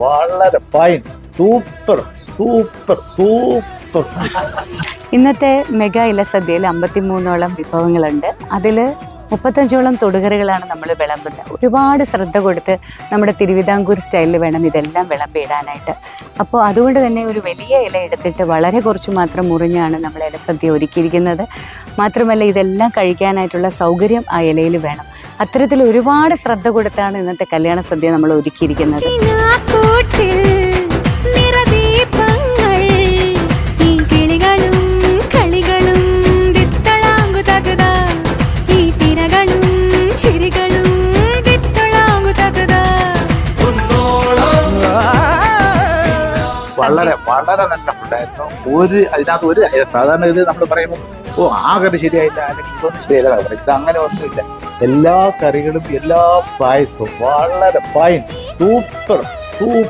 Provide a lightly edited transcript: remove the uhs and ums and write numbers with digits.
വളരെ fine, super super super. ഇന്നത്തെ mega ഇലസദ്യയിൽ 53ഓളം വിഭവങ്ങളുണ്ട്. അതിൽ 35ഓളം തൊടുകറികളാണ് നമ്മൾ വിളമ്പുന്നത്. ഒരുപാട് ശ്രദ്ധ കൊടുത്ത് നമ്മുടെ തിരുവിതാംകൂർ സ്റ്റൈലിൽ വേണം ഇതെല്ലാം വിളമ്പിടാനായിട്ട്. അപ്പോൾ അതുകൊണ്ട് തന്നെ ഒരു വലിയ ഇല എടുത്തിട്ട് വളരെ കുറച്ച് മാത്രം മുറിഞ്ഞാണ് നമ്മൾ ഇലസദ്യ ഒരുക്കിയിരിക്കുന്നത്. മാത്രമല്ല ഇതെല്ലാം കഴിക്കാനായിട്ടുള്ള സൗകര്യം ആ ഇലയിൽ വേണം. അത്തരത്തിൽ ഒരുപാട് ശ്രദ്ധ കൊടുത്താണ് ഇന്നത്തെ കല്യാണ സദ്യ നമ്മൾ ഒരുക്കിയിരിക്കുന്നത്. വളരെ വളരെ നല്ല ഫുഡായിരുന്നു. അതിനകത്ത് ഒരു സാധാരണ ഇത് നമ്മൾ പറയുമ്പോൾ ആ കറി ശരിയായില്ല, അല്ലെങ്കിൽ ഇതൊന്നും ശരിയല്ല, ഇത് അങ്ങനെ ഒന്നുമില്ല. എല്ലാ കറികളും എല്ലാ പായസവും വളരെ ഫൈൻ, സൂപ്പർ സൂപ്പർ.